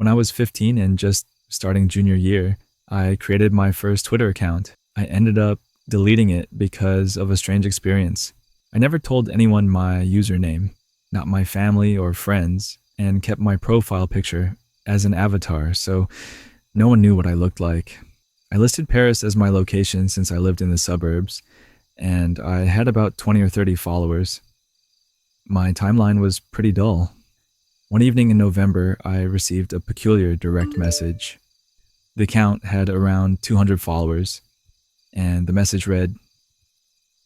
When I was 15 and just starting junior year, I created my first Twitter account. I ended up deleting it because of a strange experience. I never told anyone my username, not my family or friends, and kept my profile picture as an avatar, so no one knew what I looked like. I listed Paris as my location since I lived in the suburbs, and I had about 20 or 30 followers. My timeline was pretty dull. One evening in November, I received a peculiar direct message. The account had around 200 followers, and the message read,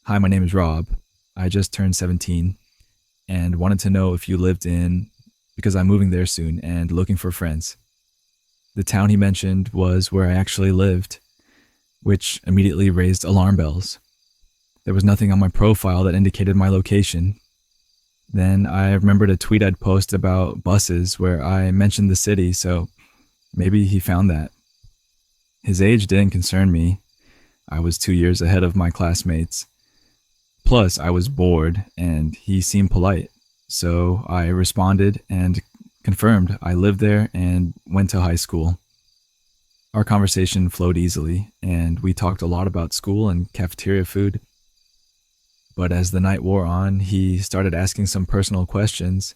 "Hi, my name is Rob. I just turned 17 and wanted to know if you lived in, because I'm moving there soon and looking for friends." The town he mentioned was where I actually lived, which immediately raised alarm bells. There was nothing on my profile that indicated my location. Then I remembered a tweet I'd posted about buses where I mentioned the city, so maybe he found that. His age didn't concern me. I was 2 years ahead of my classmates. Plus, I was bored, and he seemed polite, so I responded and confirmed I lived there and went to high school. Our conversation flowed easily, and we talked a lot about school and cafeteria food. But as the night wore on, he started asking some personal questions,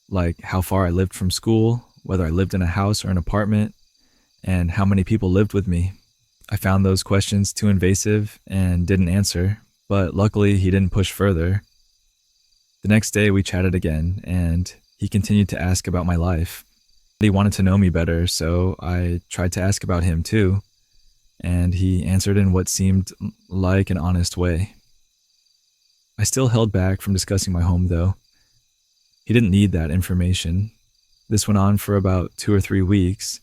like how far I lived from school, whether I lived in a house or an apartment, and how many people lived with me. I found those questions too invasive and didn't answer, but luckily he didn't push further. The next day we chatted again, and he continued to ask about my life. He wanted to know me better, so I tried to ask about him too, and he answered in what seemed like an honest way. I still held back from discussing my home, though. He didn't need that information. This went on for about 2 or 3 weeks,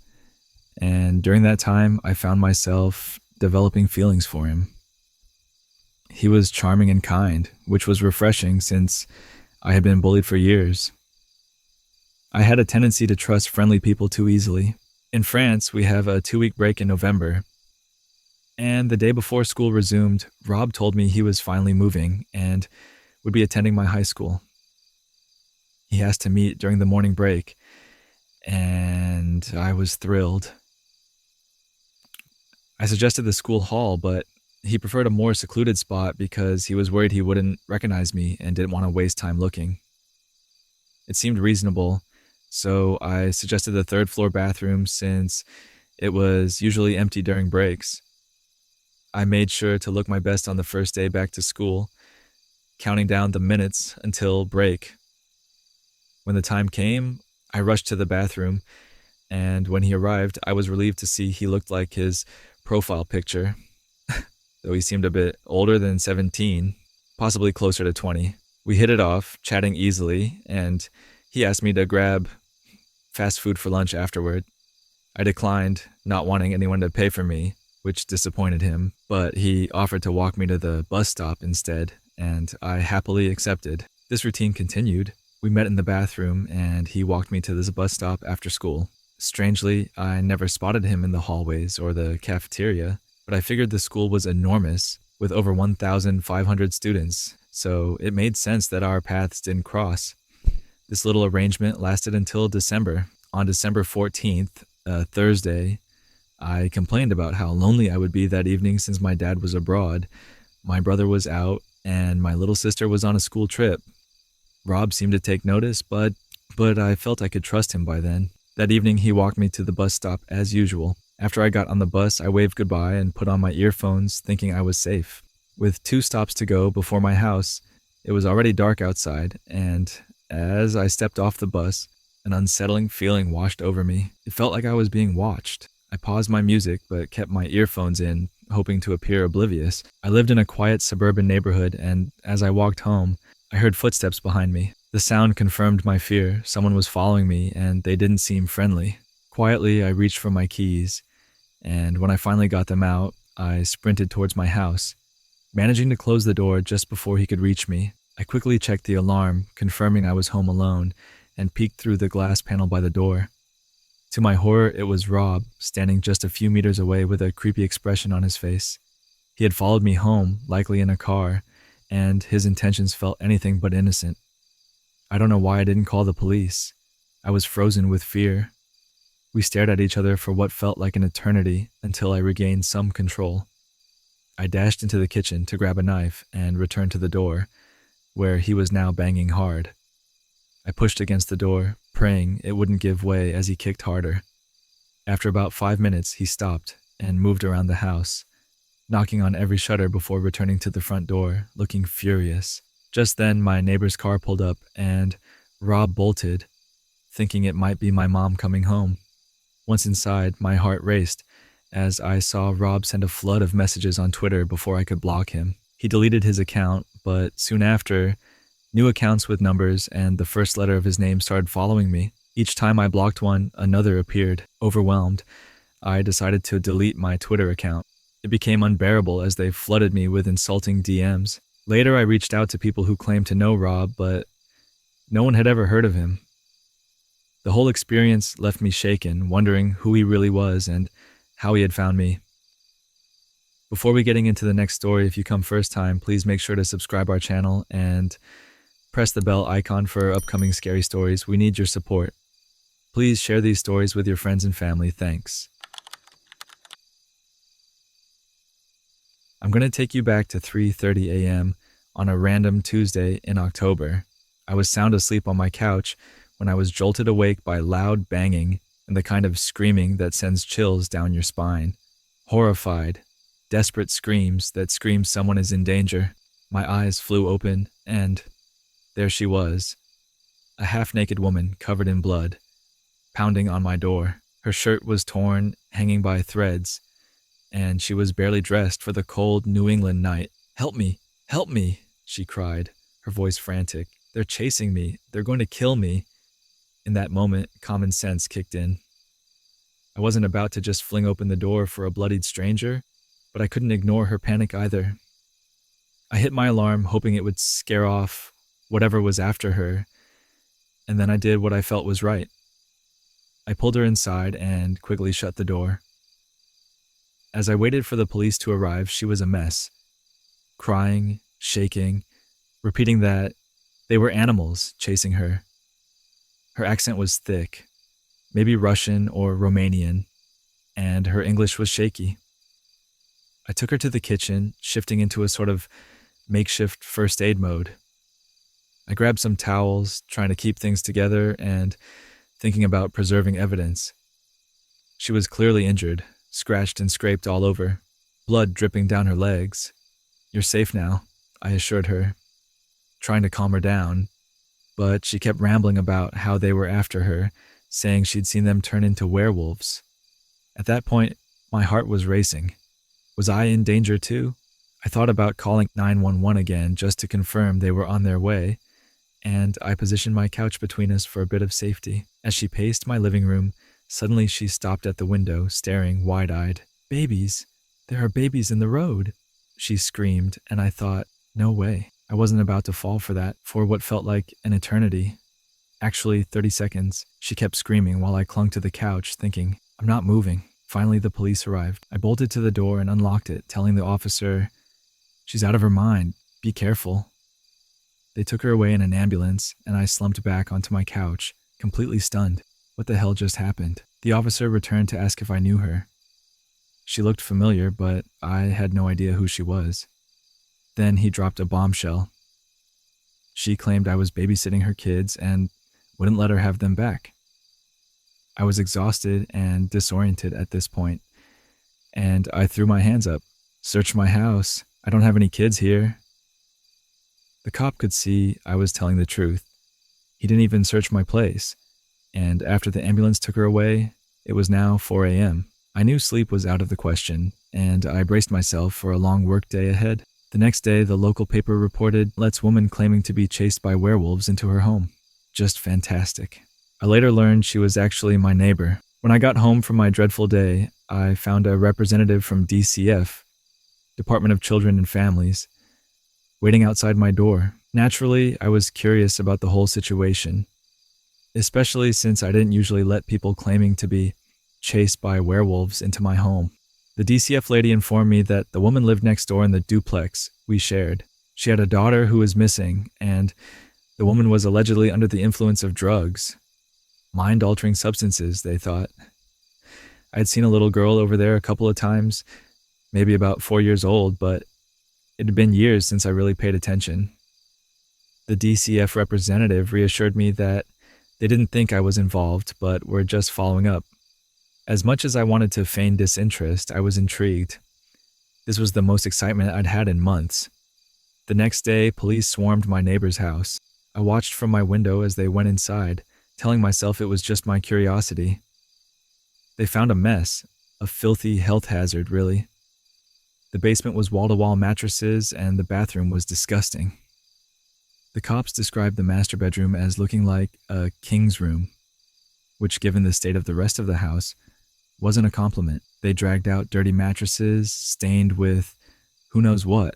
and during that time, I found myself developing feelings for him. He was charming and kind, which was refreshing since I had been bullied for years. I had a tendency to trust friendly people too easily. In France, we have a 2-week break in November, and the day before school resumed, Rob told me he was finally moving and would be attending my high school. He asked to meet during the morning break, and I was thrilled. I suggested the school hall, but he preferred a more secluded spot because he was worried he wouldn't recognize me and didn't want to waste time looking. It seemed reasonable, so I suggested the third-floor bathroom since it was usually empty during breaks. I made sure to look my best on the first day back to school, counting down the minutes until break. When the time came, I rushed to the bathroom, and when he arrived, I was relieved to see he looked like his profile picture, though he seemed a bit older than 17, possibly closer to 20. We hit it off, chatting easily, and he asked me to grab fast food for lunch afterward. I declined, not wanting anyone to pay for me, which disappointed him, but he offered to walk me to the bus stop instead, and I happily accepted. This routine continued. We met in the bathroom, and he walked me to this bus stop after school. Strangely, I never spotted him in the hallways or the cafeteria, but I figured the school was enormous, with over 1,500 students, so it made sense that our paths didn't cross. This little arrangement lasted until December. On December 14th, Thursday, I complained about how lonely I would be that evening since my dad was abroad, my brother was out, and my little sister was on a school trip. Rob seemed to take notice, but I felt I could trust him by then. That evening, he walked me to the bus stop as usual. After I got on the bus, I waved goodbye and put on my earphones, thinking I was safe. With 2 stops to go before my house, it was already dark outside, and as I stepped off the bus, an unsettling feeling washed over me. It felt like I was being watched. I paused my music, but kept my earphones in, hoping to appear oblivious. I lived in a quiet suburban neighborhood, and as I walked home, I heard footsteps behind me. The sound confirmed my fear. Someone was following me, and they didn't seem friendly. Quietly, I reached for my keys, and when I finally got them out, I sprinted towards my house, managing to close the door just before he could reach me. I quickly checked the alarm, confirming I was home alone, and peeked through the glass panel by the door. To my horror, it was Rob, standing just a few meters away with a creepy expression on his face. He had followed me home, likely in a car, and his intentions felt anything but innocent. I don't know why I didn't call the police. I was frozen with fear. We stared at each other for what felt like an eternity until I regained some control. I dashed into the kitchen to grab a knife and returned to the door, where he was now banging hard. I pushed against the door, praying it wouldn't give way as he kicked harder. After about 5 minutes, he stopped and moved around the house, knocking on every shutter before returning to the front door, looking furious. Just then, my neighbor's car pulled up and Rob bolted, thinking it might be my mom coming home. Once inside, my heart raced as I saw Rob send a flood of messages on Twitter before I could block him. He deleted his account, but soon after, new accounts with numbers and the first letter of his name started following me. Each time I blocked one, another appeared. Overwhelmed, I decided to delete my Twitter account. It became unbearable as they flooded me with insulting DMs. Later, I reached out to people who claimed to know Rob, but no one had ever heard of him. The whole experience left me shaken, wondering who he really was and how he had found me. Before we getting into the next story, if you come first time, please make sure to subscribe our channel and press the bell icon for upcoming scary stories. We need your support. Please share these stories with your friends and family. Thanks. I'm going to take you back to 3:30 a.m. on a random Tuesday in October. I was sound asleep on my couch when I was jolted awake by loud banging and the kind of screaming that sends chills down your spine. Horrified, desperate screams that scream someone is in danger. My eyes flew open and there she was, a half-naked woman covered in blood, pounding on my door. Her shirt was torn, hanging by threads, and she was barely dressed for the cold New England night. "Help me! Help me!" she cried, her voice frantic. "They're chasing me. They're going to kill me." In that moment, common sense kicked in. I wasn't about to just fling open the door for a bloodied stranger, but I couldn't ignore her panic either. I hit my alarm, hoping it would scare off whatever was after her, and then I did what I felt was right. I pulled her inside and quickly shut the door. As I waited for the police to arrive, she was a mess, crying, shaking, repeating that they were animals chasing her. Her accent was thick, maybe Russian or Romanian, and her English was shaky. I took her to the kitchen, shifting into a sort of makeshift first aid mode. I grabbed some towels, trying to keep things together and thinking about preserving evidence. She was clearly injured, scratched and scraped all over, blood dripping down her legs. "You're safe now," I assured her, trying to calm her down, but she kept rambling about how they were after her, saying she'd seen them turn into werewolves. At that point, my heart was racing. Was I in danger too? I thought about calling 911 again just to confirm they were on their way, and I positioned my couch between us for a bit of safety. As she paced my living room, suddenly she stopped at the window, staring wide-eyed. "Babies! There are babies in the road!" she screamed, and I thought, no way. I wasn't about to fall for that for what felt like an eternity. Actually, 30 seconds. She kept screaming while I clung to the couch, thinking, I'm not moving. Finally, the police arrived. I bolted to the door and unlocked it, telling the officer, "She's out of her mind. Be careful." They took her away in an ambulance, and I slumped back onto my couch, completely stunned. What the hell just happened? The officer returned to ask if I knew her. She looked familiar, but I had no idea who she was. Then he dropped a bombshell. She claimed I was babysitting her kids and wouldn't let her have them back. I was exhausted and disoriented at this point, and I threw my hands up. "Search my house. I don't have any kids here." The cop could see I was telling the truth. He didn't even search my place, and after the ambulance took her away, it was now 4 a.m. I knew sleep was out of the question, and I braced myself for a long work day ahead. The next day, the local paper reported lets woman claiming to be chased by werewolves into her home. Just fantastic. I later learned she was actually my neighbor. When I got home from my dreadful day, I found a representative from DCF, Department of Children and Families, waiting outside my door. Naturally, I was curious about the whole situation, especially since I didn't usually let people claiming to be chased by werewolves into my home. The DCF lady informed me that the woman lived next door in the duplex we shared. She had a daughter who was missing, and the woman was allegedly under the influence of drugs. Mind-altering substances, they thought. I'd seen a little girl over there a couple of times, maybe about 4 years old, but it had been years since I really paid attention. The DCF representative reassured me that they didn't think I was involved, but were just following up. As much as I wanted to feign disinterest, I was intrigued. This was the most excitement I'd had in months. The next day, police swarmed my neighbor's house. I watched from my window as they went inside, telling myself it was just my curiosity. They found a mess, a filthy health hazard, really. The basement was wall-to-wall mattresses, and the bathroom was disgusting. The cops described the master bedroom as looking like a king's room, which, given the state of the rest of the house, wasn't a compliment. They dragged out dirty mattresses, stained with who knows what,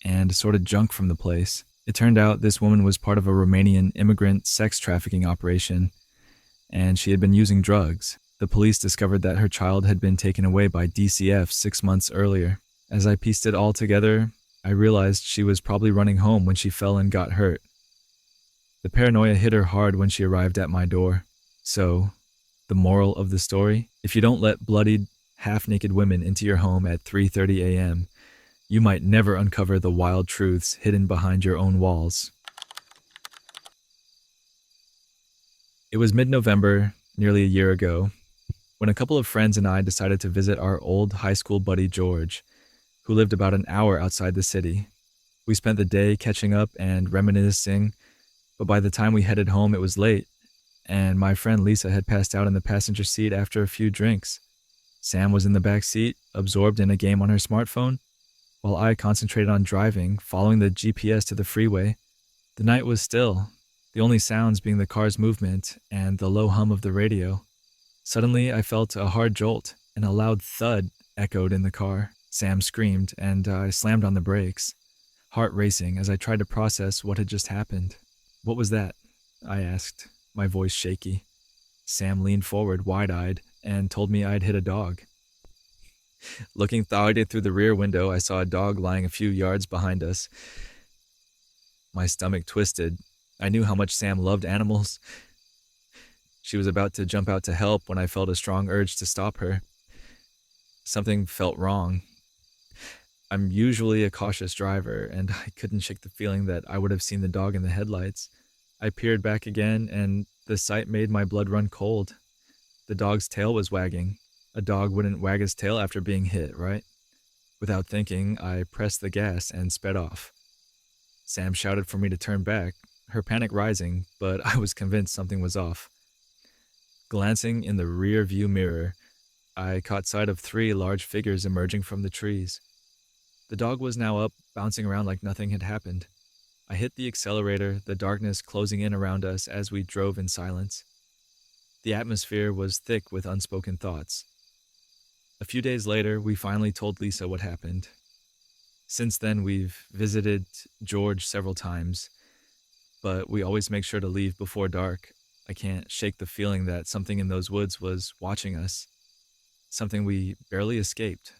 and assorted junk from the place. It turned out this woman was part of a Romanian immigrant sex trafficking operation, and she had been using drugs. The police discovered that her child had been taken away by DCF 6 months earlier. As I pieced it all together, I realized she was probably running home when she fell and got hurt. The paranoia hit her hard when she arrived at my door. So, the moral of the story? If you don't let bloodied, half-naked women into your home at 3:30 a.m., you might never uncover the wild truths hidden behind your own walls. It was mid-November, nearly a year ago, when a couple of friends and I decided to visit our old high school buddy George, who lived about an hour outside the city. We spent the day catching up and reminiscing, but by the time we headed home it was late, and my friend Lisa had passed out in the passenger seat after a few drinks. Sam was in the back seat, absorbed in a game on her smartphone, while I concentrated on driving, following the GPS to the freeway. The night was still, the only sounds being the car's movement and the low hum of the radio. Suddenly, I felt a hard jolt, and a loud thud echoed in the car. Sam screamed, and I slammed on the brakes, heart racing as I tried to process what had just happened. "What was that?" I asked, my voice shaky. Sam leaned forward, wide-eyed, and told me I'd hit a dog. Looking thought-eyed through the rear window, I saw a dog lying a few yards behind us. My stomach twisted. I knew how much Sam loved animals. She was about to jump out to help when I felt a strong urge to stop her. Something felt wrong. I'm usually a cautious driver, and I couldn't shake the feeling that I would have seen the dog in the headlights. I peered back again, and the sight made my blood run cold. The dog's tail was wagging. A dog wouldn't wag his tail after being hit, right? Without thinking, I pressed the gas and sped off. Sam shouted for me to turn back, her panic rising, but I was convinced something was off. Glancing in the rear view mirror, I caught sight of 3 large figures emerging from the trees. The dog was now up, bouncing around like nothing had happened. I hit the accelerator, the darkness closing in around us as we drove in silence. The atmosphere was thick with unspoken thoughts. A few days later, we finally told Lisa what happened. Since then, we've visited George several times, but we always make sure to leave before dark. I can't shake the feeling that something in those woods was watching us, something we barely escaped.